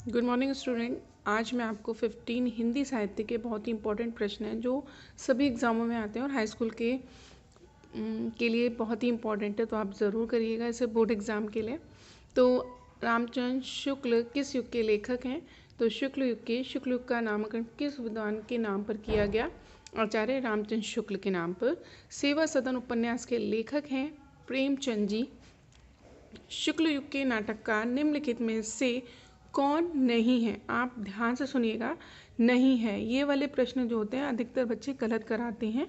Good morning student. आज मैं आपको 15 हिंदी साहित्य के बहुत ही इंपॉर्टेंट प्रश्न हैं जो सभी एग्ज़ामों में आते हैं और हाई स्कूल के लिए बहुत ही इंपॉर्टेंट है, तो आप ज़रूर करिएगा इसे बोर्ड एग्ज़ाम के लिए। तो रामचंद्र शुक्ल किस युग के लेखक हैं? तो शुक्ल युग का नामकरण किस विद्वान के नाम पर किया गया? आचार्य रामचंद्र शुक्ल के नाम पर। सेवा सदन उपन्यास के लेखक हैं प्रेमचंद जी। शुक्ल युग के नाटककार निम्नलिखित में से कौन नहीं है? आप ध्यान से सुनिएगा, नहीं है ये वाले प्रश्न जो होते हैं अधिकतर बच्चे गलत कराते हैं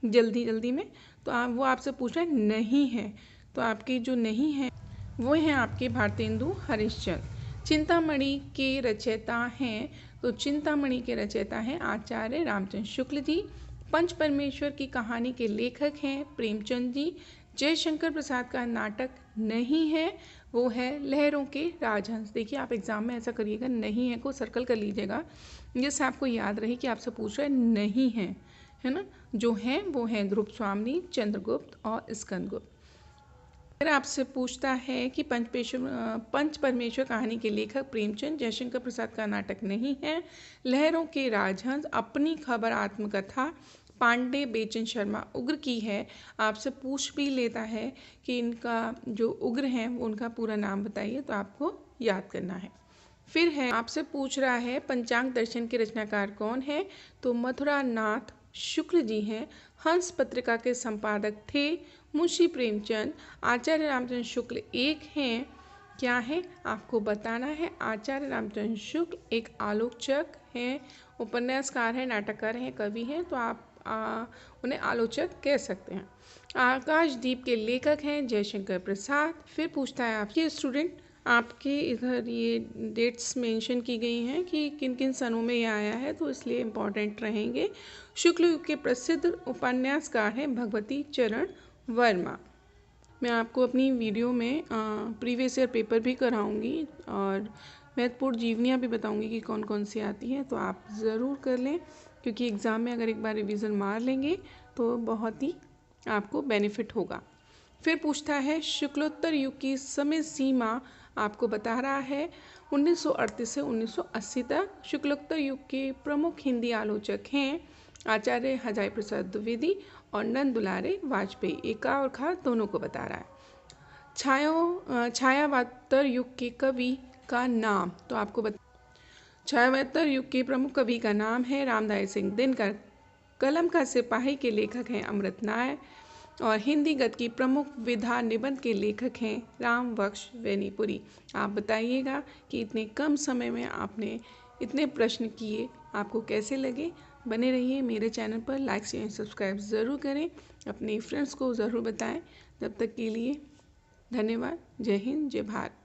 जल्दी जल्दी में। तो वो आपसे पूछ रहे हैं नहीं है, तो आपके जो नहीं है वो हैं आपके भारतेंदु हरिश्चंद्र। चिंतामणि के रचयिता हैं, तो चिंतामणि के रचयिता हैं आचार्य रामचंद्र शुक्ल जी। पंच परमेश्वर की कहानी के लेखक हैं प्रेमचंद जी। जयशंकर प्रसाद का नाटक नहीं है, वो है लहरों के राजहंस। देखिए आप एग्जाम में ऐसा करिएगा, नहीं है को सर्कल कर लीजिएगा जिससे आपको याद रहे कि आपसे पूछ रहे नहीं है ना। जो हैं वो हैं ध्रुव स्वामी, चंद्रगुप्त और स्कंदगुप्त। फिर आपसे पूछता है कि पंच परमेश्वर कहानी के लेखक प्रेमचंद। जयशंकर प्रसाद का नाटक नहीं है। लहरों के राजहंस, अपनी खबर आत्मकथा पांडे बेचन शर्मा उग्र की है। आपसे पूछ भी लेता है कि इनका जो उग्र हैं वो उनका पूरा नाम बताइए, तो आपको याद करना है। फिर है आपसे पूछ रहा है पंचांग दर्शन के रचनाकार कौन है? तो मथुरा नाथ शुक्ल जी हैं। हंस पत्रिका के संपादक थे मुंशी प्रेमचंद। आचार्य रामचंद्र शुक्ल एक हैं, क्या है आपको बताना है। आचार्य रामचंद्र शुक्ल एक आलोचक हैं, उपन्यासकार हैं, नाटककार हैं, कवि हैं, तो आप उन्हें आलोचक कह सकते हैं। आकाशदीप के लेखक हैं जयशंकर प्रसाद। फिर पूछता है आपके स्टूडेंट, आपके इधर ये डेट्स मेंशन की गई हैं कि किन किन सनों में ये आया है, तो इसलिए इम्पॉर्टेंट रहेंगे। शुक्ल युग के प्रसिद्ध उपन्यासकार हैं भगवती चरण वर्मा। मैं आपको अपनी वीडियो में प्रीवियस ईयर पेपर भी कराऊंगी और महत्वपूर्ण जीवनियाँ भी बताऊंगी कि कौन कौन सी आती हैं, तो आप ज़रूर कर लें, क्योंकि एग्ज़ाम में अगर एक बार रिवीजन मार लेंगे तो बहुत ही आपको बेनिफिट होगा। फिर पूछता है शुक्लोत्तर युग की समय सीमा आपको बता रहा है 1938 से 1980 तक। शुक्लोत्तर युग के प्रमुख हिंदी आलोचक हैं आचार्य हजारी प्रसाद द्विवेदी और नंद दुलारे वाजपेयी। एक और खा दोनों को बता रहा है। छायावातर युग के कवि का नाम, तो आपको छायावातर युग के प्रमुख कवि का नाम है रामदास सिंह दिनकर। कलम का सिपाही के लेखक हैं अमृत नाय और हिंदी गद्य की प्रमुख विधा निबंध के लेखक हैं राम बख्श वैनीपुरी। आप बताइएगा कि इतने कम समय में आपने इतने प्रश्न किए, आपको कैसे लगे। बने रहिए मेरे चैनल पर, लाइक शेयर सब्सक्राइब ज़रूर करें, अपने फ्रेंड्स को ज़रूर बताएं। तब तक के लिए धन्यवाद। जय हिंद, जय भारत।